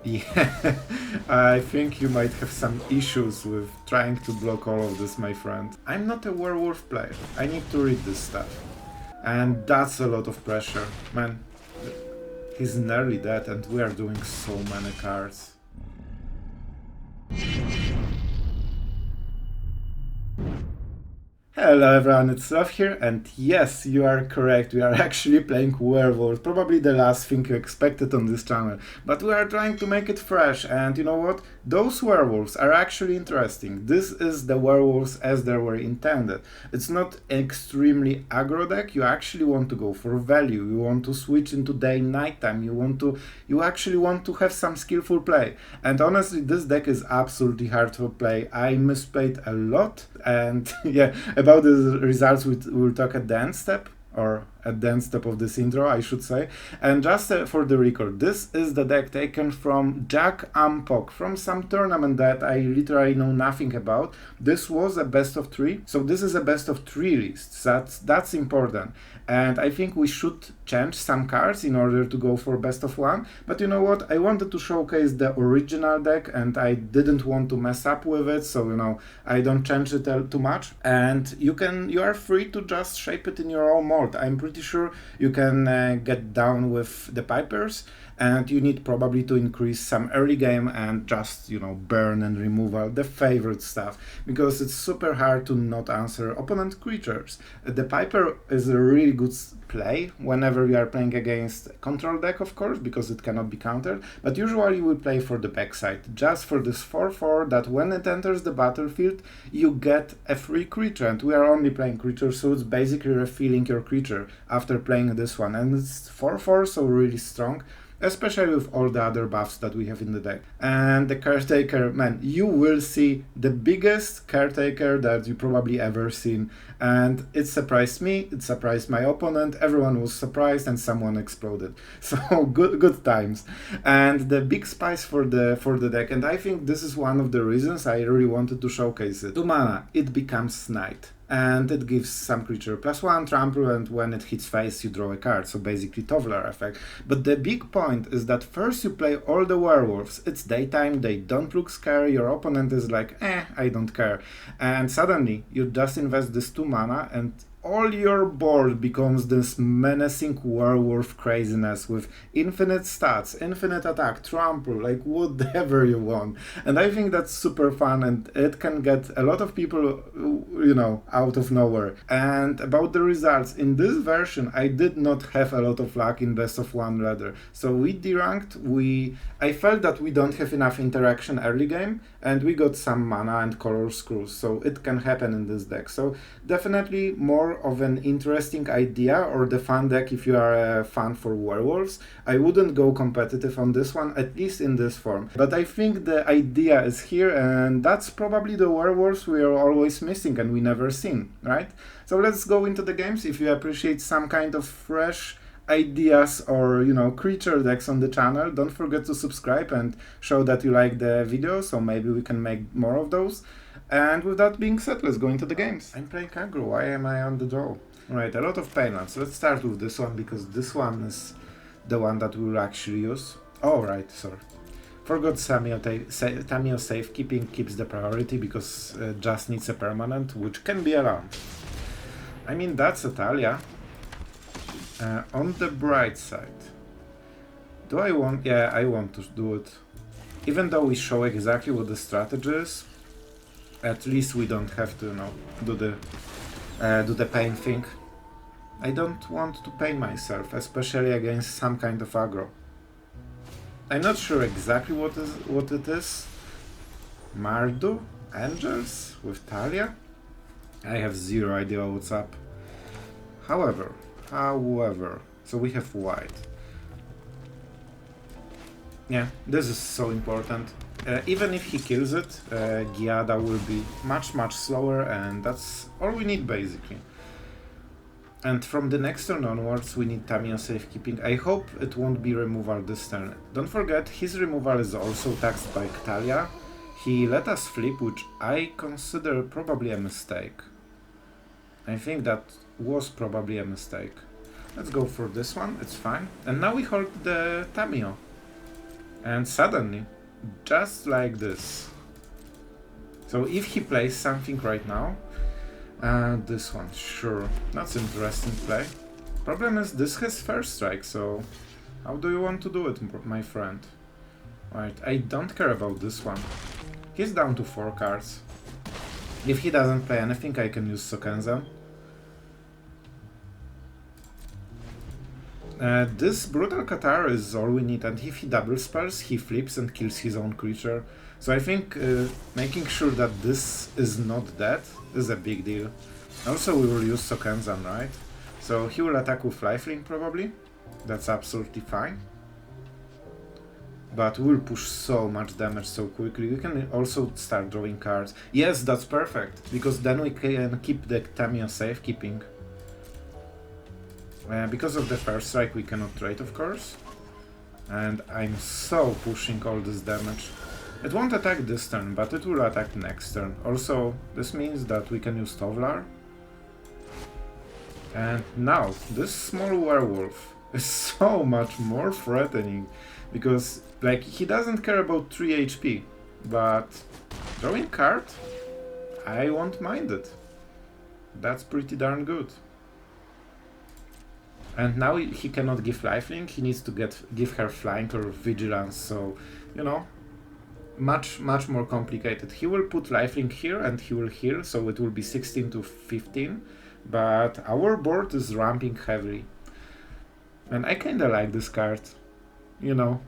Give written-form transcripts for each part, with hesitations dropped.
Yeah, I think you might have some issues with trying to block all of this, my friend. I'm not a werewolf player. I need to read this stuff. And that's a lot of pressure. Man, he's nearly dead and we are doing so many cards. Hello everyone, it's Sloth here, and yes, you are correct, we are actually playing Werewolf, probably the last thing you expected on this channel, but we are trying to make it fresh, and you know what? Those werewolves are actually interesting. This is the werewolves as they were intended. It's not extremely aggro deck, you actually want to go for value, you want to switch into day nighttime, you actually want to have some skillful play, and honestly this deck is absolutely hard to play. I misplayed a lot, and yeah, about the results we'll talk at the end step, or at the end step of this intro, I should say. And just for the record, this is the deck taken from Jag Ampog, from some tournament that I literally know nothing about. This was a best of 3, so this is a best of 3 list. That's important. And I think we should change some cards in order to go for best of 1. But you know what? I wanted to showcase the original deck and I didn't want to mess up with it, so you know, I don't change it too much. And you are free to just shape it in your own mold. I'm pretty sure you can get down with the Pipers, and you need probably to increase some early game and just, you know, burn and removal, the favorite stuff, because it's super hard to not answer opponent creatures. The Piper is a really good play whenever we are playing against control deck, of course, because it cannot be countered, but usually we play for the backside, just for this 4/4 that when it enters the battlefield you get a free creature, and we are only playing creatures, so it's basically refilling your creature after playing this one, and it's 4/4, so really strong, especially with all the other buffs that we have in the deck. And the Caretaker, man, you will see the biggest Caretaker that you probably ever seen, and it surprised me, it surprised my opponent, everyone was surprised, and someone exploded. So good times. And the big spice for the deck, and I think this is one of the reasons I really wanted to showcase it. 2 mana, it becomes Night. And it gives some creature +1 trample, and when it hits face you draw a card, so basically Toveler effect. But the big point is that first you play all the werewolves, it's daytime, they don't look scary, your opponent is like, I don't care. And suddenly you just invest this 2 mana and all your board becomes this menacing werewolf craziness with infinite stats, infinite attack, trample, like whatever you want. And I think that's super fun, and it can get a lot of people, you know, out of nowhere. And about the results, in this version I did not have a lot of luck in best of 1 ladder. So we deranked, I felt that we don't have enough interaction early game, and we got some mana and color screws, so it can happen in this deck. So definitely more of an interesting idea, or the fun deck if you are a fan for werewolves. I wouldn't go competitive on this one, at least in this form. But I think the idea is here, and that's probably the werewolves we are always missing and we never seen, right? So let's go into the games. If you appreciate some kind of fresh ideas or, you know, creature decks on the channel, don't forget to subscribe and show that you like the video, so maybe we can make more of those. And with that being said, let's go into the games. I'm playing aggro. Why am I on the draw? Right, a lot of painlands. Let's start with this one, because this one is the one that we will actually use. Oh, right, sorry. Forgot Tamiyo Safekeeping keeps the priority because just needs a permanent, which can be around. I mean, that's Italia. On the bright side, do I want... yeah, I want to do it. Even though we show exactly what the strategy is, at least we don't have to, you know, do the pain thing. I don't want to pain myself, especially against some kind of aggro. I'm not sure exactly what it is. Mardu? Angels? With Talia? I have zero idea what's up. However, so we have white. Yeah, this is so important. Even if he kills it, Giada will be much slower, and that's all we need basically. And from the next turn onwards we need Tamiyo Safekeeping. I hope it won't be removal this turn. Don't forget, his removal is also taxed by Talia. He let us flip, which I consider probably a mistake. I think that was probably a mistake. Let's go for this one, it's fine. And now we hold the Tamiyo. And suddenly, just like this. So if he plays something right now, this one, sure, that's interesting play. Problem is this has first strike, so how do you want to do it, my friend? Right, I don't care about this one. He's down to 4 cards. If he doesn't play anything, I can use Sokenzen. This Brutal Cathar is all we need, and if he double spells, he flips and kills his own creature. So I think making sure that this is not dead is a big deal. Also, we will use Sokenzen, right? So he will attack with lifelink probably. That's absolutely fine. But we'll push so much damage so quickly. We can also start drawing cards. Yes, that's perfect, because then we can keep the Tamiyo Safekeeping. Because of the first strike we cannot trade, of course. And I'm so pushing all this damage. It won't attack this turn, but it will attack next turn. Also, this means that we can use Tovlar. And now, this small werewolf is so much more threatening. Because, like, he doesn't care about 3 HP. But drawing card, I won't mind it. That's pretty darn good. And now he cannot give lifelink, he needs to give her flying or vigilance, so, you know, much more complicated. He will put lifelink here and he will heal, so it will be 16 to 15, but our board is ramping heavily. And I kinda like this card, you know,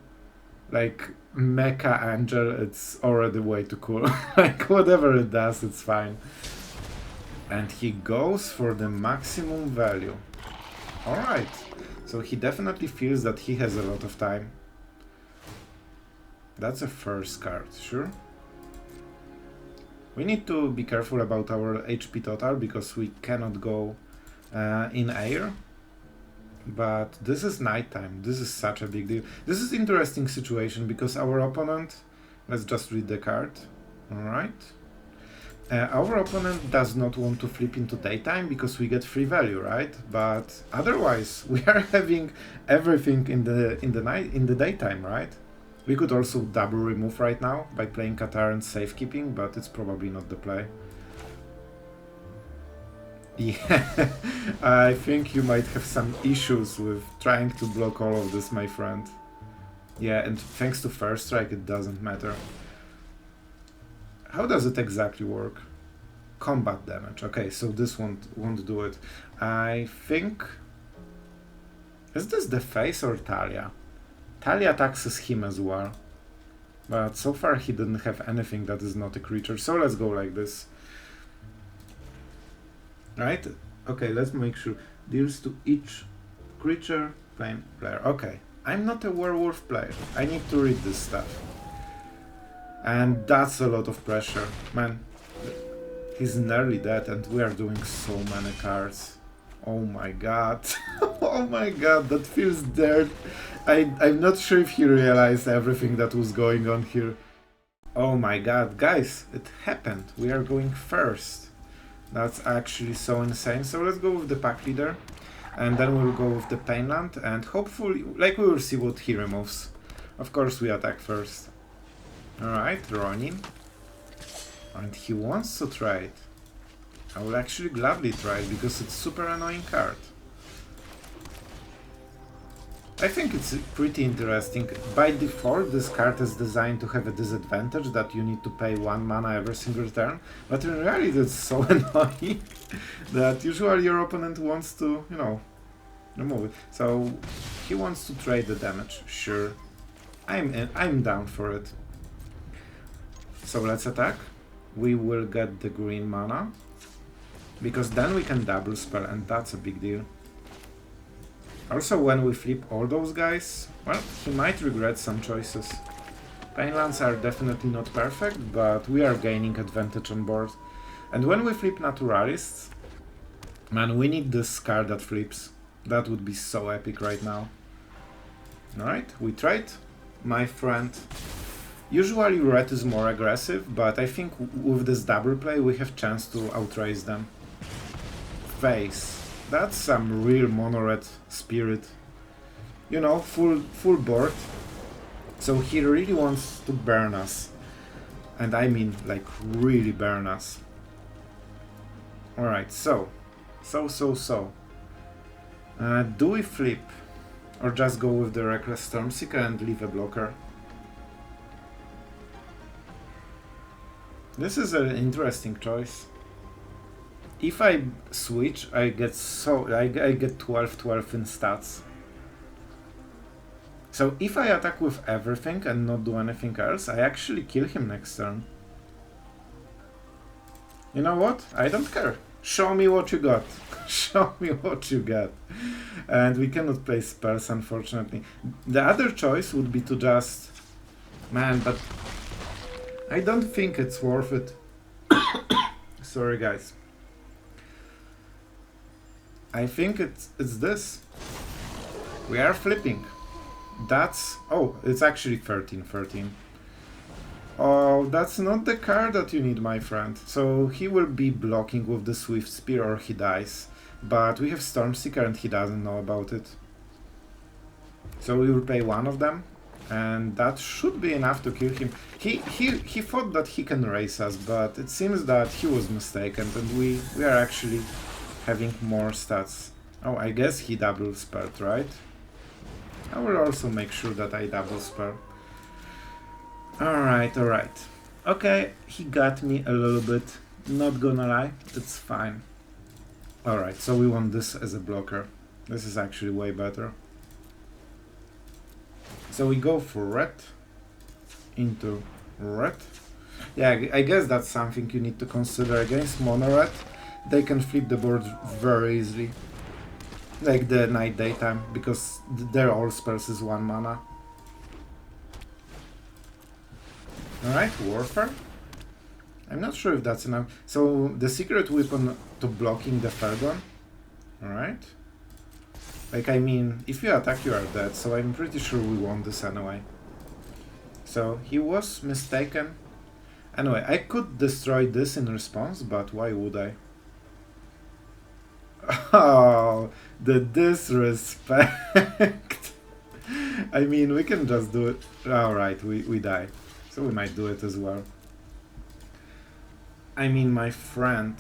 like Mecha Angel, it's already way too cool. Like, whatever it does, it's fine. And he goes for the maximum value. Alright, so he definitely feels that he has a lot of time. That's a first card, sure. We need to be careful about our HP total, because we cannot go in air. But this is nighttime, this is such a big deal. This is interesting situation, because our opponent... Let's just read the card. Alright. Our opponent does not want to flip into daytime because we get free value, right? But otherwise, we are having everything in the daytime, right? We could also double remove right now by playing Cathar and Safekeeping, but it's probably not the play. Yeah, I think you might have some issues with trying to block all of this, my friend. Yeah, and thanks to first strike, it doesn't matter. How does it exactly work? Combat damage. Okay, so this won't do it. I think... Is this the face or Talia? Talia taxes him as well. But so far he didn't have anything that is not a creature, so let's go like this. Right? Okay, let's make sure. Deals to each creature, player. Okay, I'm not a werewolf player. I need to read this stuff. And that's a lot of pressure. Man, he's nearly dead and we are doing so many cards. Oh my god. Oh my god, that feels dirt. I'm not sure if he realized everything that was going on here. Oh my god, guys, it happened. We are going first. That's actually so insane. So let's go with the Packleader. And then we'll go with the Painland. And hopefully, like, we will see what he removes. Of course, we attack first. Alright, Ronin. And he wants to try it. I will actually gladly try it because it's a super annoying card. I think it's pretty interesting. By default, this card is designed to have a disadvantage that you need to pay 1 mana every single turn, but in reality it's so annoying that usually your opponent wants to, you know, remove it. So he wants to trade the damage, sure. I'm down for it. So let's attack. We will get the green mana, because then we can double spell, and that's a big deal. Also, when we flip all those guys, well, he might regret some choices. Painlands are definitely not perfect, but we are gaining advantage on board. And when we flip Naturalists, man, we need this card that flips. That would be so epic right now. Alright, we tried, my friend. Usually red is more aggressive, but I think with this double play we have chance to outrace them. Face. That's some real mono-red spirit. You know, full board. So he really wants to burn us. And I mean, like, really burn us. Alright, so. Do we flip? Or just go with the Reckless Stormseeker and leave a blocker? This is an interesting choice. If I switch, I get 12-12 in stats. So if I attack with everything and not do anything else, I actually kill him next turn. You know what? I don't care. Show me what you got. Show me what you got. And we cannot play spells, unfortunately. The other choice would be to just... Man, but... I don't think it's worth it. Sorry, guys. I think it's this. We are flipping. That's... Oh, it's actually 13-13. Oh, that's not the card that you need, my friend. So he will be blocking with the Swift Spear or he dies. But we have Stormseeker and he doesn't know about it. So we will play one of them. And that should be enough to kill him. He thought that he can race us, but it seems that he was mistaken and we are actually having more stats. Oh, I guess he double spelled, right? I will also make sure that I double spell. Alright. Okay, he got me a little bit. Not gonna lie, it's fine. Alright, so we want this as a blocker. This is actually way better. So we go for red into red. Yeah, I guess that's something you need to consider against mono red. They can flip the board very easily. Like the night daytime, because their all spells is 1 mana. Alright, Warfare. I'm not sure if that's enough. So the secret weapon to blocking the third one. Alright. Like, I mean, if you attack, you are dead, so I'm pretty sure we won this anyway. So, he was mistaken. Anyway, I could destroy this in response, but why would I? Oh, the disrespect! I mean, we can just do it. Alright, we die. So we might do it as well. I mean, my friend...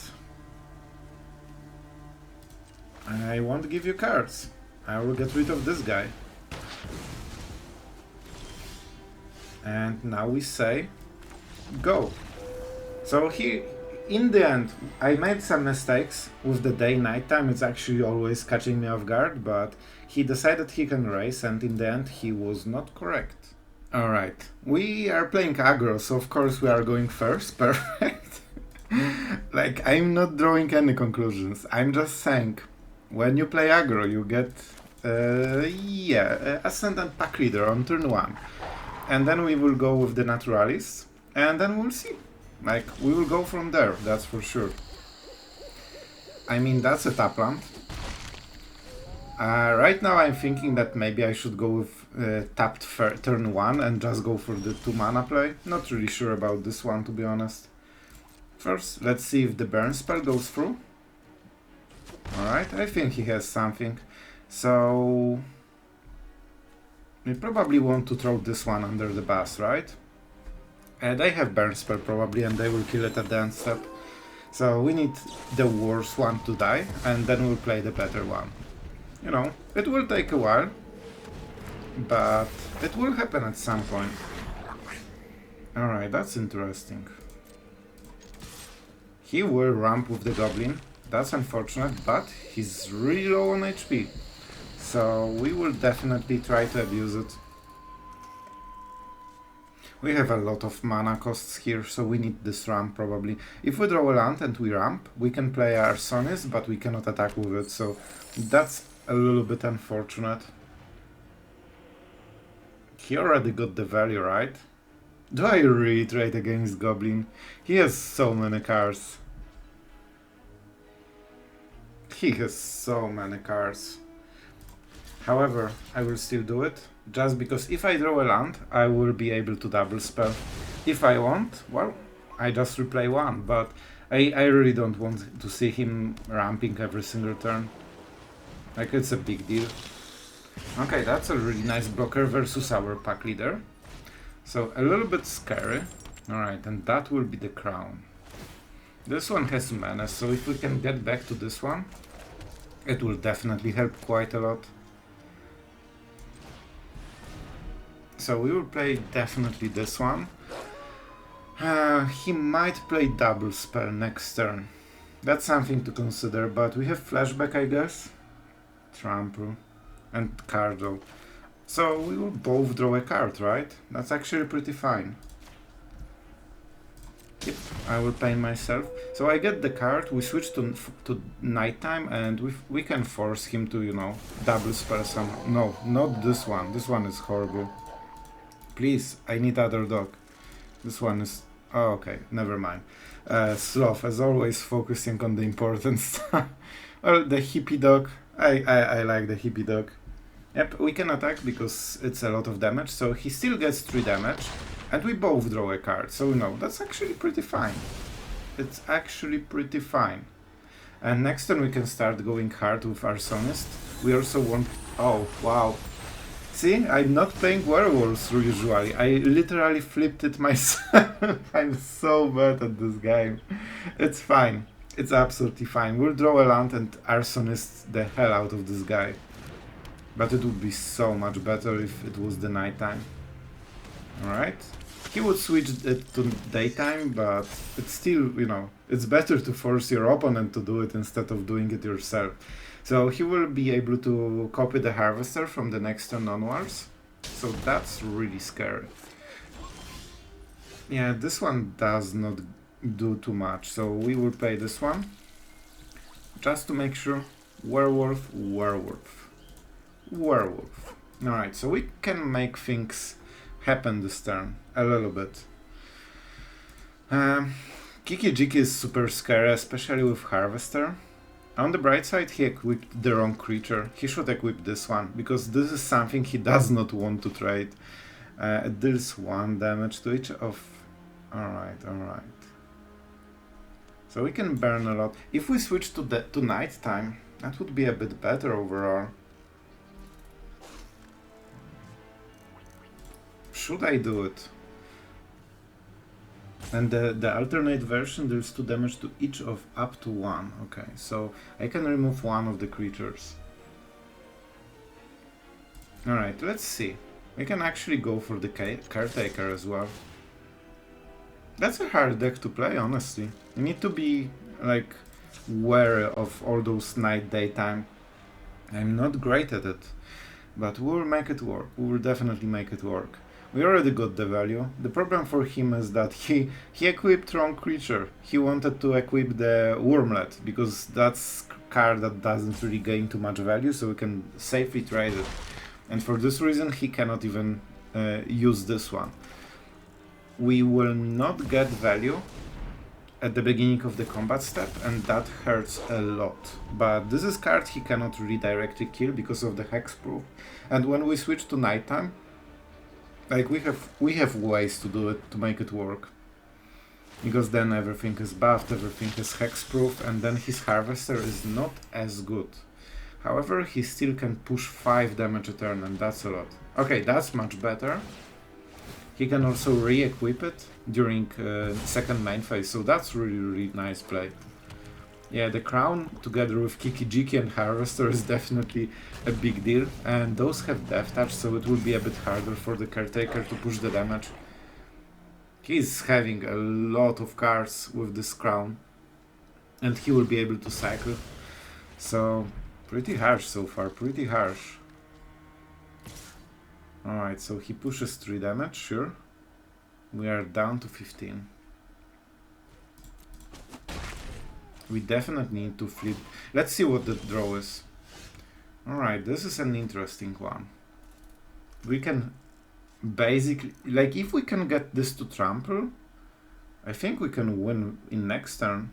I won't give you cards. I will get rid of this guy. And now we say, go. So he, in the end, I made some mistakes with the day-night time. It's actually always catching me off guard, but he decided he can race, and in the end he was not correct. Alright, we are playing aggro, so of course we are going first. Perfect. Like, I'm not drawing any conclusions. I'm just saying, when you play aggro, you get Ascendant Packleader on turn 1. And then we will go with the Naturalists, and then we'll see. Like, we will go from there, that's for sure. I mean, that's a tap land. Right now I'm thinking that maybe I should go with tapped turn 1 and just go for the 2 mana play. Not really sure about this one, to be honest. First, let's see if the burn spell goes through. Alright, I think he has something. So... we probably want to throw this one under the bus, right? They have burn spell probably, and they will kill it at the end step. So we need the worst one to die, and then we'll play the better one. You know, it will take a while, but it will happen at some point. Alright, that's interesting. He will ramp with the goblin. That's unfortunate, but he's really low on HP. So we will definitely try to abuse it. We have a lot of mana costs here, so we need this ramp probably. If we draw a land and we ramp, we can play Arsonis, but we cannot attack with it, so that's a little bit unfortunate. He already got the value, right? Do I really trade against Goblin? He has so many cards. He has so many cards. However, I will still do it, just because if I draw a land, I will be able to double spell. If I want, well, I just replay one, but I really don't want to see him ramping every single turn. Like, it's a big deal. Okay, that's a really nice blocker versus our pack leader. So a little bit scary. Alright, and that will be the crown. This one has menace, so if we can get back to this one, it will definitely help quite a lot. So we will play definitely this one. He might play double spell next turn. That's something to consider, but we have flashback, I guess. Trample and Cardo. So we will both draw a card, right? That's actually pretty fine. Yep, I will paint myself. So I get the card, we switch to nighttime, and we can force him to, you know, double spell somehow. No, not this one. This one is horrible. Please, I need other dog. This one is... Oh, okay, never mind. Sloth, as always, focusing on the important stuff. Well, the hippie dog. I like the hippie dog. Yep, we can attack because it's a lot of damage, so he still gets 3 damage. And we both draw a card, so no, that's actually pretty fine. It's actually pretty fine. And next turn we can start going hard with Arsonist. We also want... Oh, wow. See, I'm not playing Werewolves usually. I literally flipped it myself. I'm so bad at this game. It's fine. It's absolutely fine. We'll draw a land and Arsonist the hell out of this guy. But it would be so much better if it was the nighttime. Alright. He would switch it to daytime, but it's still, you know, it's better to force your opponent to do it instead of doing it yourself. So he will be able to copy the Harvester from the next turn onwards. So that's really scary. Yeah, this one does not do too much, so we will play this one. Just to make sure. Werewolf, Werewolf. Werewolf. Alright, so we can make things happen this turn a little bit. Kiki Jiki is super scary, especially with Harvester. On the bright side, he equipped the wrong creature. He should equip this one, because this is something he does not want to trade. It deals 1 damage to each of... Alright, alright. So we can burn a lot. If we switch to night time, that would be a bit better overall. Should I do it? And the alternate version deals 2 damage to each of up to 1. Okay, so I can remove 1 of the creatures. Alright, let's see. We can actually go for the Caretaker as well. That's a hard deck to play, honestly. You need to be, like, wary of all those night daytime. I'm not great at it, but we will make it work. We will definitely make it work. We already got the value. The problem for him is that he equipped wrong creature. He wanted to equip the Wormlet, because that's a card that doesn't really gain too much value, so we can safely trade it. And for this reason he cannot even use this one. We will not get value at the beginning of the combat step, and that hurts a lot. But this is card he cannot really directly kill because of the hexproof. And when we switch to nighttime, like we have ways to do it, to make it work. Because then everything is buffed, everything is hexproof, and then his Harvester is not as good. However, he still can push 5 damage a turn, and that's a lot. Okay, that's much better. He can also re-equip it during second main phase, so that's really nice play. Yeah, the Crown together with Kiki-Jiki and Harvester is definitely a big deal, and those have Death Touch, so it will be a bit harder for the Caretaker to push the damage. He's having a lot of cards with this Crown, and he will be able to cycle. So, pretty harsh so far, pretty harsh. Alright, so he pushes 3 damage, sure. We are down to 15. We definitely need to flip. Let's see what the draw is. Alright, this is an interesting one. We can basically, like, if we can get this to trample, I think we can win in next turn.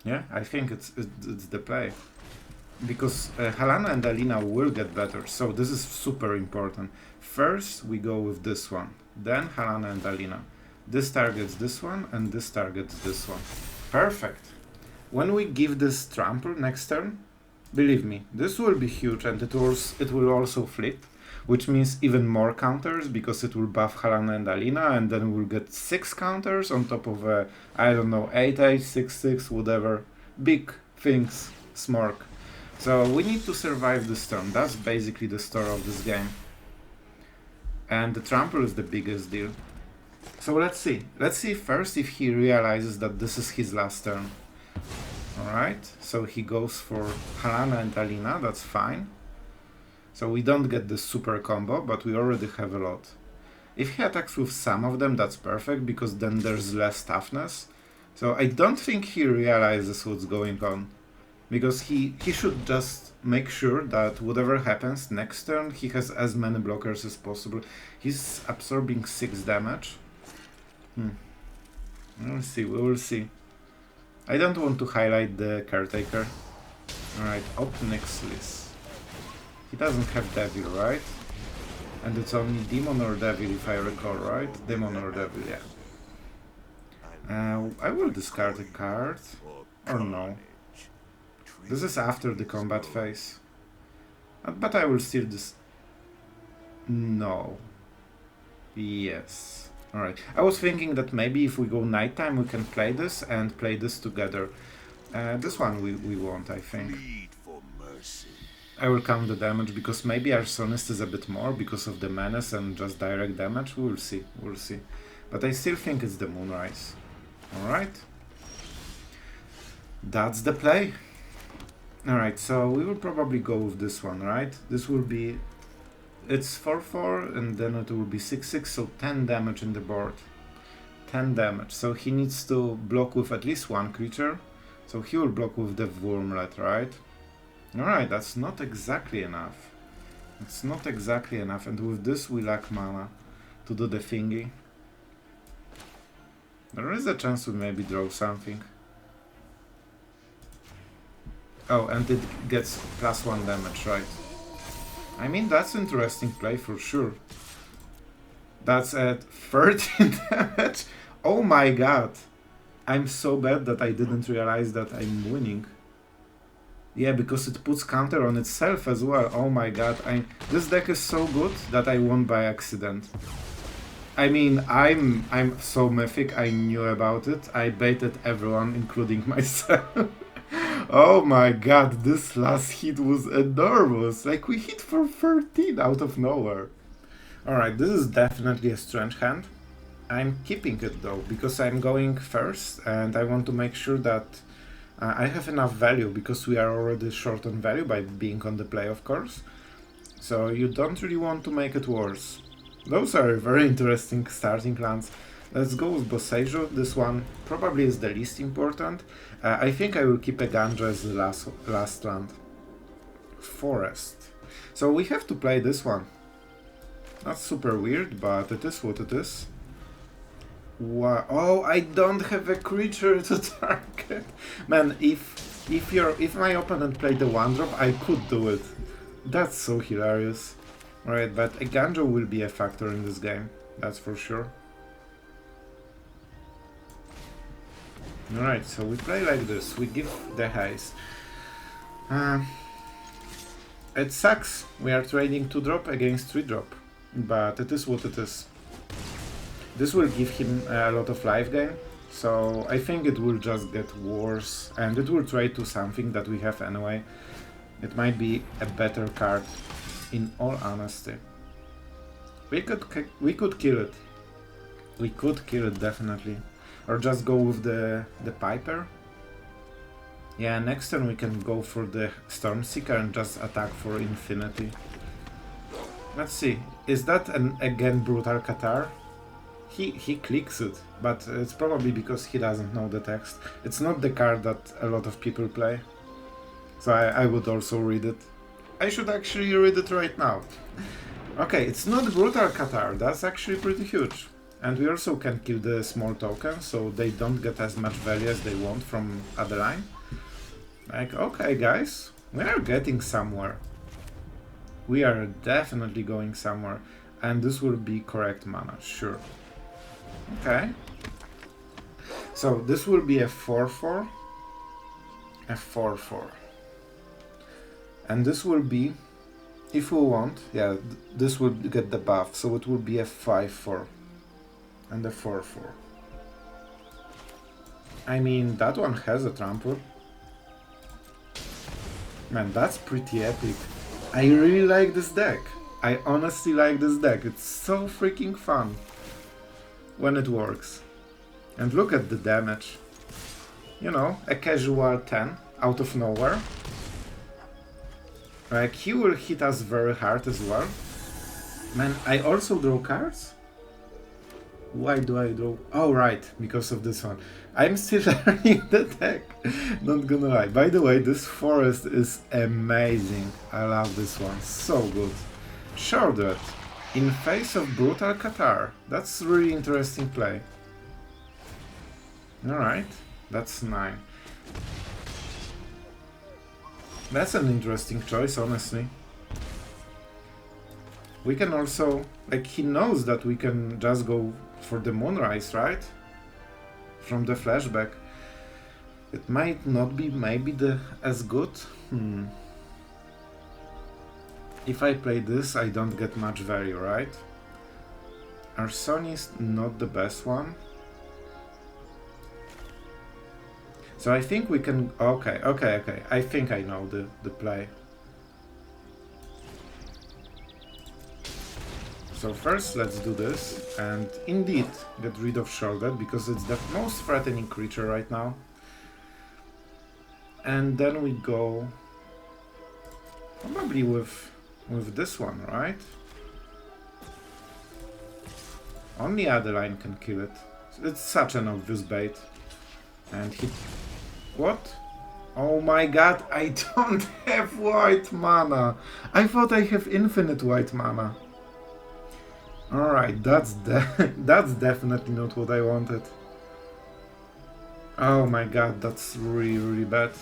Yeah, I think it's the play. Because Halana and Alina will get better, so this is super important. First we go with this one, then Halana and Alina. This targets this one, and this targets this one. Perfect! When we give this trample next turn, believe me, this will be huge, and it will also flip. which means even more counters because it will buff Harana and Alina, and then we'll get 6 counters on top of a, I don't know, 8/8, 6/6, whatever. Big things, Smork. So we need to survive this turn. That's basically the story of this game. And the trample is the biggest deal. So let's see. Let's see first if he realizes that this is his last turn. Alright, so he goes for Harana and Alina, that's fine. So we don't get the super combo, but we already have a lot. If he attacks with some of them, that's perfect, because then there's less toughness. So I don't think he realizes what's going on. Because he should just make sure that whatever happens next turn, he has as many blockers as possible. He's absorbing 6 damage. We'll see, we will see. I don't want to highlight the Caretaker. Alright, up next list. He doesn't have Devil, right? And it's only Demon or Devil if I recall, right? Demon or Devil, yeah. I will discard a card. Or no. This is after the combat phase. But I will still No. Yes. Alright, I was thinking that maybe if we go nighttime we can play this and play this together. This one we won't, I think. I will count the damage because maybe Arsonist is a bit more because of the menace and just direct damage. We'll see, we'll see. But I still think it's the Moonrise. Alright. That's the play. Alright, so we will probably go with this one, right? This will be... It's 4/4 and then it will be 6/6, so 10 damage in the board. 10 damage, so he needs to block with at least one creature. So he will block with the Wormlet, right? Alright, that's not exactly enough. It's not exactly enough, and with this we lack mana to do the thingy. There is a chance we maybe draw something. Oh, and it gets +1 damage, right? I mean, that's interesting play for sure. That's at 13 damage. Oh my god. I'm so bad that I didn't realize that I'm winning. Yeah, because it puts counter on itself as well. Oh my god. This deck is so good that I won by accident. I mean, I'm so mythic, I knew about it. I baited everyone, including myself. Oh my god, this last hit was enormous. Like, we hit for 13 out of nowhere. Alright, this is definitely a strange hand. I'm keeping it though, because I'm going first and I want to make sure that I have enough value, because we are already short on value by being on the play, of course. So you don't really want to make it worse. Those are very interesting starting lands. Let's go with Boseiju. This one probably is the least important. I think I will keep Eiganjo as the last land. Forest. So we have to play this one. Not super weird, but it is what it is. Wow. Oh, I don't have a creature to target. Man, if my opponent played the 1-drop, I could do it. That's so hilarious. Alright, but Eiganjo will be a factor in this game. That's for sure. Alright, so we play like this, we give the haste. It sucks, we are trading 2-drop against 3-drop, but it is what it is. This will give him a lot of life gain, so I think it will just get worse, and it will trade to something that we have anyway. It might be a better card, in all honesty. We could kill it. We could kill it, definitely. Or just go with the Piper. Yeah, next turn we can go for the Stormseeker and just attack for infinity. Let's see, is that again Brutal Cathar? He clicks it, but it's probably because he doesn't know the text. It's not the card that a lot of people play. So I would also read it. I should actually read it right now. Okay, it's not Brutal Cathar, that's actually pretty huge. And we also can kill the small tokens, so they don't get as much value as they want from Adeline. Like, okay guys, we are getting somewhere. We are definitely going somewhere. And this will be correct mana, sure. Okay. So this will be a 4/4. A 4/4. And this will be if we want, yeah, this will get the buff, so it will be a 5-4 and a 4-4. I mean, that one has a trample. Man, that's pretty epic. I really like this deck. I honestly like this deck. It's so freaking fun when it works. And look at the damage. You know, a casual 10 out of nowhere. Like, he will hit us very hard as well. Man, I also draw cards? Why do I draw? Oh, right, because of this one. I'm still learning the deck, not gonna lie. By the way, this forest is amazing. I love this one, so good. Shrouded, in face of Brutal Cathar. That's really interesting play. Alright, that's 9. That's an interesting choice, honestly. We can also, like, he knows that we can just go for the Moonrise, right? From the flashback. It might not be maybe as good. If I play this, I don't get much value, right? Arson is not the best one. So I think we can... Okay. I think I know the play. So first let's do this and indeed get rid of Shrouded because it's the most threatening creature right now. And then we go probably with this one, right? Only Arlinn can kill it. It's such an obvious bait. And he... What? Oh my god, I don't have white mana! I thought I have infinite white mana. Alright, that's definitely not what I wanted. Oh my god, that's really bad.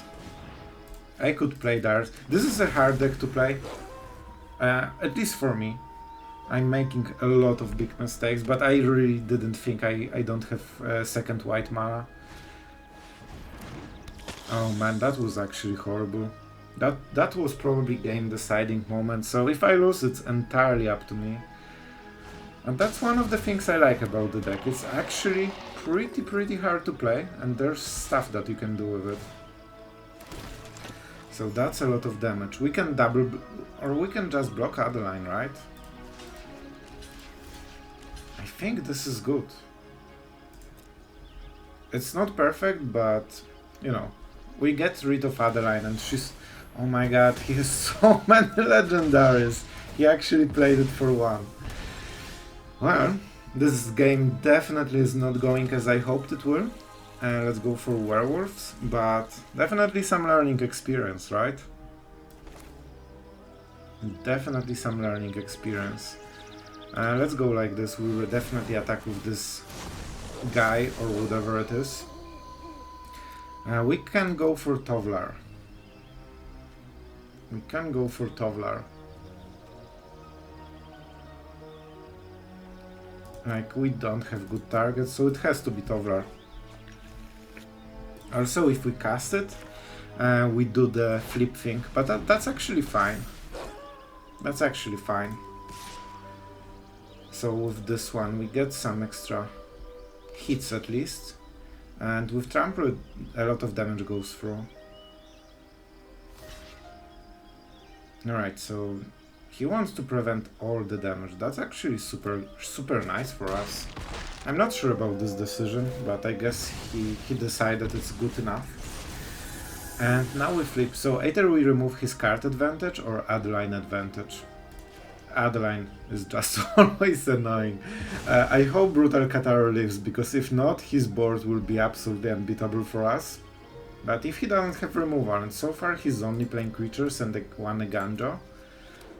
I could play Dart. This is a hard deck to play. At least for me. I'm making a lot of big mistakes, but I really didn't think I don't have second white mana. Oh man, that was actually horrible. That was probably game deciding moment, so if I lose, it's entirely up to me. And that's one of the things I like about the deck. It's actually pretty hard to play, and there's stuff that you can do with it. So that's a lot of damage. We can double, or we can just block Arlinn, right? I think this is good. It's not perfect, but, you know, we get rid of Arlinn and she's... Oh my god, he has so many legendaries! He actually played it for one. Well, this game definitely is not going as I hoped it will. Let's go for Werewolves, but definitely some learning experience, right? Definitely some learning experience. Let's go like this. We will definitely attack with this guy or whatever it is. We can go for Tovlar. We can go for Tovlar. Like, we don't have good targets, so it has to be Tovlar. Also, if we cast it, we do the flip thing, but that's actually fine. That's actually fine. So with this one, we get some extra hits at least. And with Trample, a lot of damage goes through. Alright, so he wants to prevent all the damage. That's actually super nice for us. I'm not sure about this decision, but I guess he decided it's good enough. And now we flip, so either we remove his card advantage or Arlinn advantage. Arlinn is just always annoying. I hope Brutal Cathar lives, because if not, his board will be absolutely unbeatable for us. But if he doesn't have removal, and so far he's only playing creatures and one Eiganjo,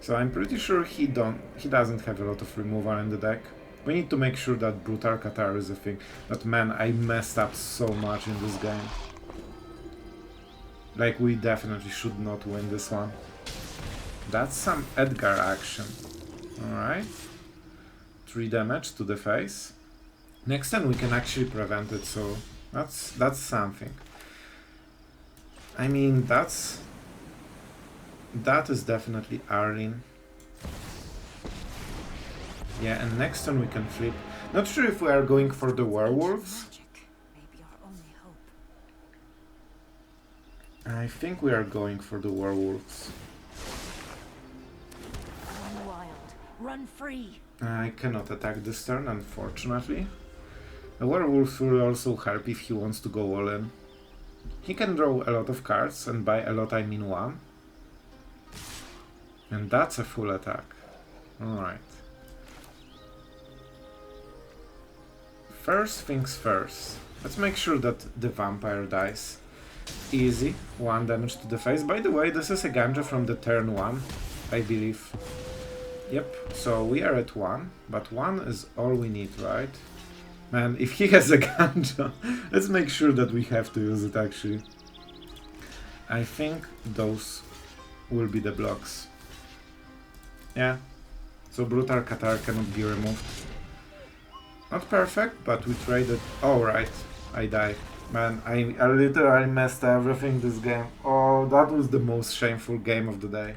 so I'm pretty sure he doesn't have a lot of removal in the deck. We need to make sure that Brutal Cathar is a thing. But man, I messed up so much in this game. Like, we definitely should not win this one. That's some Edgar action. Alright. 3 damage to the face. Next time we can actually prevent it, so that's something. I mean, that is definitely Arlinn. Yeah, and next turn we can flip. Not sure if we are going for the werewolves. I think we are going for the werewolves. Run wild, run free. I cannot attack this turn, unfortunately. The werewolf will also help if he wants to go all in. He can draw a lot of cards, and by a lot I mean one. And that's a full attack. Alright. First things first. Let's make sure that the vampire dies. Easy. 1 damage to the face. By the way, this is a Eiganjo from the turn 1, I believe. Yep, so we are at 1, but 1 is all we need, right? Man, if he has a Eiganjo, let's make sure that we have to use it actually. I think those will be the blocks. Yeah, so Brutal Cathar cannot be removed. Not perfect, but we traded. Oh, right, I died. Man, I literally messed everything this game. Oh, that was the most shameful game of the day.